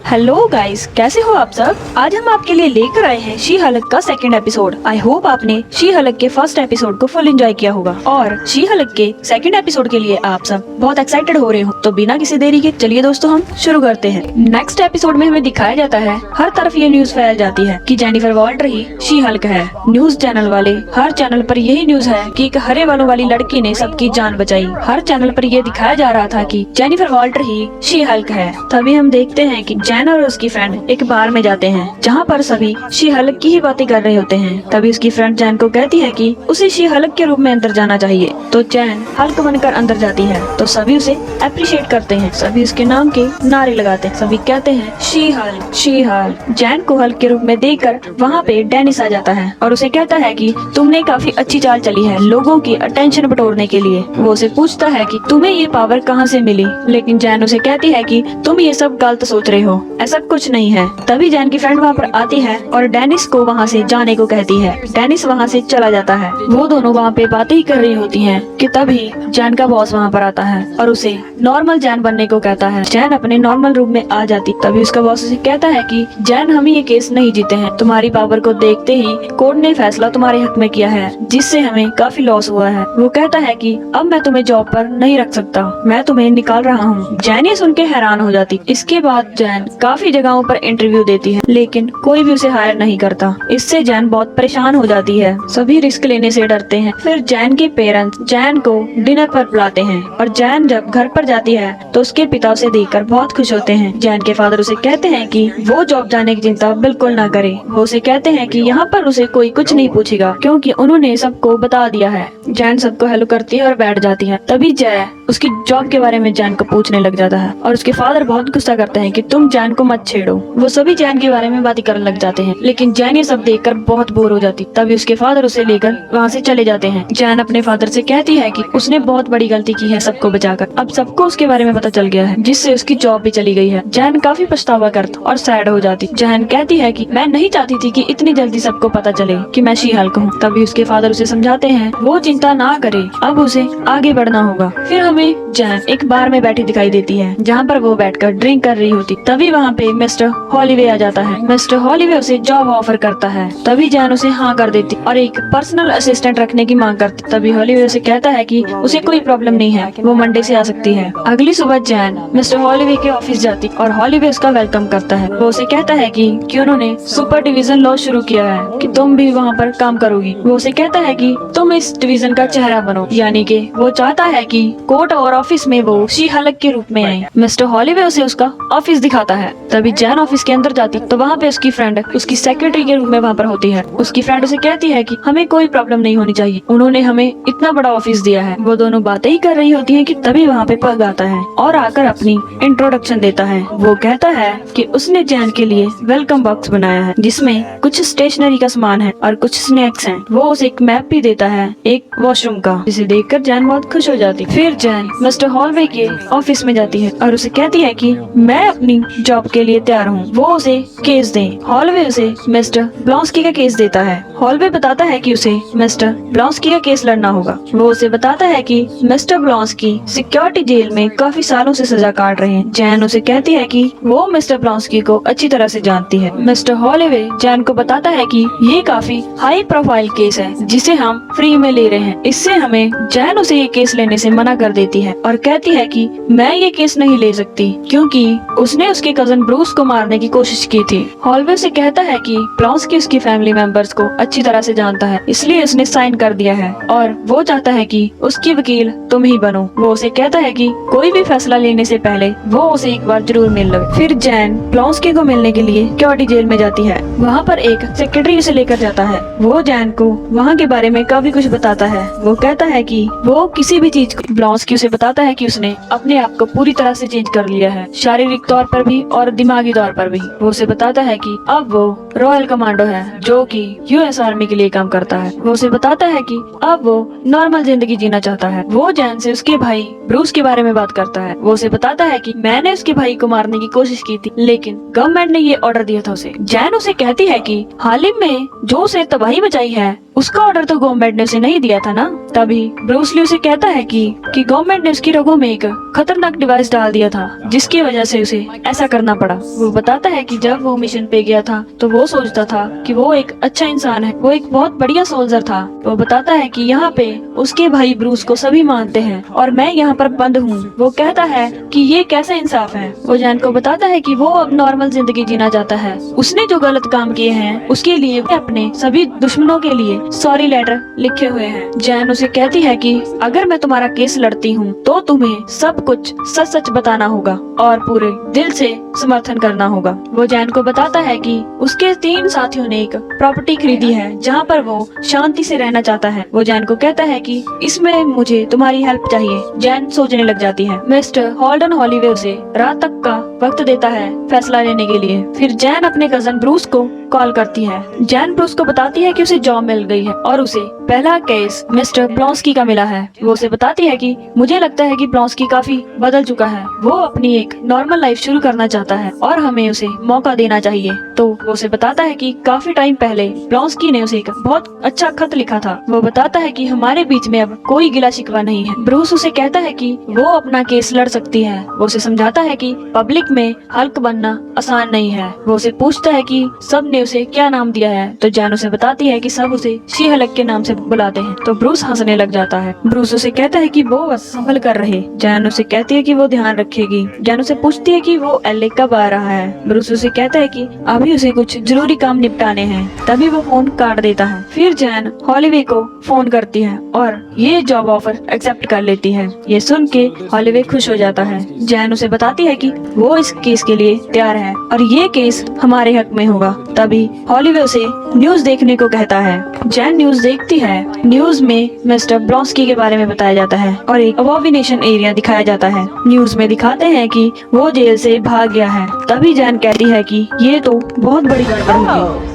Hello guys, कैसे हो आप सब। आज हम आपके लिए लेकर आए हैं शी हल्क का सेकंड एपिसोड। आई होप आपने शी हल्क के फर्स्ट एपिसोड को फुल एंजॉय किया होगा और शी हल्क के सेकंड एपिसोड के लिए आप सब बहुत एक्साइटेड हो रहे हो। तो बिना किसी देरी के चलिए दोस्तों हम शुरू करते हैं। नेक्स्ट एपिसोड में हमें दिखाया जाता है हर तरफ ये न्यूज फैल जाती है कि Jennifer Walter he she Hulk है। न्यूज चैनल वाले हर चैनल पर यही न्यूज है कि एक हरे बालों वाली लड़की ने सबकी जान बचाई। हर चैनल पर ये दिखाया जा रहा था कि Jennifer Walter he she Hulk है। तभी हम देखते हैं कि जैन और उसकी फ्रेंड एक बार में जाते हैं जहाँ पर सभी शी हल्क की ही बातें कर रहे होते हैं। तभी उसकी फ्रेंड जैन को कहती है कि उसे शी हल्क के रूप में अंदर जाना चाहिए। तो जैन हल्क बनकर अंदर जाती है तो सभी उसे अप्रिशिएट करते हैं। सभी उसके नाम के नारे लगाते हैं। सभी कहते हैं she Hulk she Hulk. Jain को हल्क के रूप में देखकर वहाँ पे डेनिस आ जाता है और उसे कहता है कि तुमने काफी अच्छी चाल चली है लोगों की अटेंशन बटोरने के लिए। वो उसे पूछता है कि तुम्हें ये पावर कहाँ से मिली, लेकिन जैन उसे कहती है कि तुम ये सब गलत सोच रहे हो, ऐसा कुछ नहीं है। तभी जैन की फ्रेंड वहाँ पर आती है और डेनिस को वहाँ से जाने को कहती है। डेनिस वहाँ से चला जाता है। वो दोनों वहाँ पे बातें ही कर रही होती हैं कि तभी जैन का बॉस वहाँ पर आता है और उसे नॉर्मल जैन बनने को कहता है। जैन अपने नॉर्मल रूप में आ जाती। तभी उसका बॉस उसे कहता है कि जैन हम ये केस नहीं जीते हैं। तुम्हारी पावर को देखते ही कोर्ट ने फैसला तुम्हारे हक में किया है जिससे हमें काफी लॉस हुआ है। वो कहता है कि अब मैं तुम्हें जॉब पर नहीं रख सकता, मैं तुम्हें निकाल रहा हूँ। जैन ये सुन के हैरान हो जाती। इसके बाद जैन काफी जगहों पर इंटरव्यू देती है लेकिन कोई भी उसे हायर नहीं करता। इससे जैन बहुत परेशान हो जाती है। सभी रिस्क लेने से डरते हैं। फिर जैन के पेरेंट्स जैन को डिनर पर बुलाते हैं और जैन जब घर पर जाती है तो उसके पिता उसे देखकर बहुत खुश होते हैं। जैन के फादर उसे कहते हैं कि वो जॉब जाने की चिंता बिल्कुल ना करे। वो उसे कहते हैं कि यहाँ पर उसे कोई कुछ नहीं पूछेगा क्योंकि उन्होंने सबको बता दिया है। जैन सबको हेलो करती है और बैठ जाती है। तभी जय उसकी जॉब के बारे में जैन को पूछने लग जाता है और उसके फादर बहुत गुस्सा करते हैं कि तुम जैन को मत छेड़ो। वो सभी जैन के बारे में बातें करने लग जाते हैं लेकिन जैन ये सब देखकर बहुत बोर हो जाती। तभी उसके फादर उसे लेकर वहाँ से चले जाते हैं। जैन अपने फादर से कहती है कि उसने बहुत बड़ी गलती की है सबको बचाकर। अब सबको उसके बारे में पता चल गया है जिससे उसकी जॉब भी चली गई है। जैन काफी पछतावा करती और सैड हो जाती। जैन कहती है कि मैं नहीं चाहती थी कि इतनी जल्दी सबको पता चले कि मैं शी हल्क हूँ। तभी उसके फादर उसे समझाते हैं वो चिंता ना करे, अब उसे आगे बढ़ना होगा। फिर हमें जैन एक बार में बैठी दिखाई देती है जहाँ पर वो बैठकर ड्रिंक कर रही होती। तभी वहाँ पे मिस्टर हॉलीवे आ जाता है। मिस्टर हॉलीवे उसे जॉब ऑफर करता है। तभी जैन उसे हाँ कर देती और एक पर्सनल असिस्टेंट रखने की मांग करती। तभी हॉलीवे उसे कहता है कि उसे कोई प्रॉब्लम नहीं है, वो मंडे से आ सकती है। अगली सुबह जैन मिस्टर हॉलीवे के ऑफिस जाती और हॉलीवे उसका वेलकम करता है। वो उसे कहता है कि उन्होंने सुपर डिवीजन लॉ शुरू किया है कि तुम भी वहाँ पर काम करोगी। वो उसे कहता है कि तुम इस डिवीजन का चेहरा बनो, यानी कि वो चाहता है कि कोर्ट और ऑफिस में वो शी हल्क के रूप में आए। मिस्टर हॉलीवे उसे उसका ऑफिस दिखाता है। तभी जैन ऑफिस के अंदर जाती तो वहाँ पे उसकी फ्रेंड उसकी सेक्रेटरी के रूप में वहाँ पर होती है। उसकी फ्रेंड उसे कहती है कि हमें कोई प्रॉब्लम नहीं होनी चाहिए, उन्होंने हमें इतना बड़ा ऑफिस दिया है। वो दोनों बातें ही कर रही होती है कि तभी वहाँ पे पग आता है और आकर अपनी इंट्रोडक्शन देता है। वो कहता है कि उसने जैन के लिए वेलकम बॉक्स बनाया है जिसमें कुछ स्टेशनरी का सामान है और कुछ स्नैक्स हैं। वो उसे एक मैप भी देता है एक वॉशरूम का, जिसे देखकर जैन बहुत खुश हो जाती। फिर जैन मिस्टर हॉलवे के ऑफिस में जाती है और उसे कहती है कि मैं अपनी जॉब के लिए तैयार हूँ, वो उसे केस दे। हॉलवे उसे मिस्टर ब्लॉन्स्की का केस देता है। हॉलवे बताता है कि उसे मिस्टर ब्लॉन्स्की का केस लड़ना होगा। वो उसे बताता है कि मिस्टर ब्लॉन्स्की सिक्योरिटी जेल में काफी सालों से सजा काट रहे हैं। जैन उसे कहती है कि वो मिस्टर ब्लॉन्स्की को अच्छी तरह से जानती है। मिस्टर हॉलवे जैन को बताता है कि ये काफी हाई प्रोफाइल केस है जिसे हम फ्री में ले रहे हैं। इससे हमें जैन उसे ये केस लेने से मना कर देती है और कहती है कि मैं ये केस नहीं ले सकती क्योंकि उसने उसके कजन ब्रूस को मारने की कोशिश की थी। हॉलवे से कहता है कि ब्लॉन्स्की उसकी फैमिली मेंबर्स को अच्छी तरह से जानता है इसलिए उसने साइन कर दिया है और वो चाहता है कि उसकी वकील तुम ही बनो। वो उसे कहता है कि कोई भी फैसला लेने से पहले वो उसे एक बार जरूर मिल ले। फिर जैन ब्लॉन्स्की को मिलने के लिए सिक्योरिटी जेल में जाती है। वहाँ पर एक सेक्रेटरी उसे लेकर जाता है। वो जैन को वहाँ के बारे में काफी कुछ बताता है। वो कहता है कि वो किसी भी चीज को ब्लॉन्स्की उसे बताता है कि उसने अपने आप को पूरी तरह से चेंज कर लिया है, शारीरिक तौर पर भी और दिमागी तौर पर भी। वो उसे बताता है कि अब वो रॉयल कमांडो है जो कि यूएस आर्मी के लिए काम करता है। वो उसे बताता है कि अब वो नॉर्मल जिंदगी जीना चाहता है। वो जैन से उसके भाई ब्रूस के बारे में बात करता है। वो उसे बताता है कि मैंने उसके भाई को मारने की कोशिश की थी लेकिन गवर्नमेंट ने ये ऑर्डर दिया था उसे। जैन उसे कहती है कि हाल ही में जो उसे तबाही मचाई है उसका ऑर्डर तो गवर्नमेंट ने उसे नहीं दिया था ना। तभी ब्रूस ली उसे कहता है कि गवर्नमेंट ने उसकी रगों में एक खतरनाक डिवाइस डाल दिया था, जिसकी वजह से उसे ऐसा करना पड़ा। वो बताता है कि जब वो मिशन पे गया था तो वो सोचता था कि वो एक अच्छा इंसान है, वो एक बहुत बढ़िया सोल्जर था। वो बताता है कि यहाँ पे उसके भाई ब्रूस को सभी मानते हैं और मैं यहाँ पर बंद हूँ। वो कहता है कि ये कैसा इंसाफ है। वो जैन को बताता है कि वो अब नॉर्मल जिंदगी जीना चाहता है। उसने जो गलत काम किए हैं उसके लिए अपने सभी दुश्मनों के लिए सॉरी लेटर लिखे हुए हैं। जैन उसे कहती है कि अगर मैं तुम्हारा केस लड़ती हूँ तो तुम्हें सब कुछ सच सच बताना होगा और पूरे दिल से समर्थन करना होगा। वो जैन को बताता है कि उसके 3 साथियों ने एक प्रॉपर्टी खरीदी है जहाँ पर वो शांति से रहना चाहता है। वो जैन को कहता है कि इसमें मुझे तुम्हारी हेल्प चाहिए। जैन सोचने लग जाती है। मिस्टर हॉल्डन हॉलीवे उसे रात तक का वक्त देता है फैसला लेने के लिए। फिर जैन अपने कजन ब्रूस को कॉल करती है। जैन ब्रूस को बताती है कि उसे जॉब मिल गई है और उसे पहला केस मिस्टर ब्लॉन्स्की का मिला है। वो उसे बताती है कि मुझे लगता है कि ब्लॉन्स्की काफी बदल चुका है, वो अपनी एक नॉर्मल लाइफ शुरू करना चाहता है और हमें उसे मौका देना चाहिए। तो वो उसे बताता है कि काफी टाइम पहले ब्लॉन्स्की ने उसे एक बहुत अच्छा खत लिखा था। वो बताता है कि हमारे बीच में अब कोई गिला शिकवा नहीं है। ब्रूस उसे कहता है कि वो अपना केस लड़ सकती है। वो उसे समझाता है कि पब्लिक में हल्क बनना आसान नहीं है। वो उसे पूछता है कि सब ने उसे क्या नाम दिया है। तो जैन उसे बताती है कि सब उसे शी हलक के नाम से बुलाते हैं। तो ब्रूस हंसने लग जाता है। ब्रूस उसे कहता है कि वो बस संभल कर रहे। जैन उसे कहती है कि वो ध्यान रखेगी। जैन उसे पूछती है कि वो एलए कब आ रहा है। ब्रूस उसे कहता है कि अभी उसे कुछ जरूरी काम निपटाने हैं। तभी वो फोन काट देता है। फिर जैन हॉलीवे को फोन करती है और ये जॉब ऑफर एक्सेप्ट कर लेती है। ये सुन के हॉलीवे खुश हो जाता है। जैन उसे बताती है कि वो इस केस के लिए तैयार है और ये केस हमारे हक में होगा। तभी हॉलीवे उसे न्यूज देखने को कहता है। जैन न्यूज देखती है। न्यूज में मिस्टर ब्लॉन्स्की के बारे में बताया जाता है और एक अबॉर्डिनेशन एरिया दिखाया जाता है। न्यूज में दिखाते हैं कि वो जेल से भाग गया है। तभी जैन कहती है कि ये तो बहुत बड़ी गड़बड़ होगी।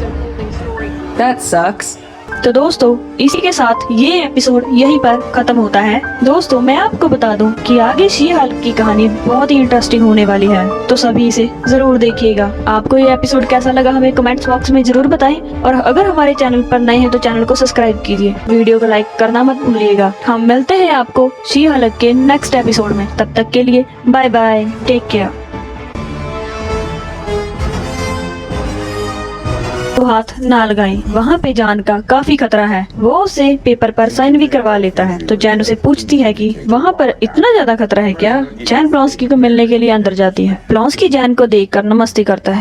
That sucks. तो दोस्तों इसी के साथ ये एपिसोड यहीं पर खत्म होता है। दोस्तों मैं आपको बता दूं कि आगे शी हल्क की कहानी बहुत ही इंटरेस्टिंग होने वाली है, तो सभी इसे जरूर देखिएगा। आपको ये एपिसोड कैसा लगा हमें कमेंट्स बॉक्स में जरूर बताएं और अगर हमारे चैनल पर नए हैं तो चैनल को सब्सक्राइब कीजिए। वीडियो को लाइक करना मत भूलिएगा। हम मिलते हैं आपको शी हल्क के नेक्स्ट एपिसोड में। तब तक के लिए बाय बाय, टेक केयर। तो हाथ ना लगाएं, वहाँ पे जान का काफी खतरा है। वो उसे पेपर पर साइन भी करवा लेता है। तो जैन उसे पूछती है कि वहाँ पर इतना ज्यादा खतरा है क्या। जैन ब्लॉन्स्की को मिलने के लिए अंदर जाती है। ब्लॉन्स्की जैन को देखकर नमस्ते करता है।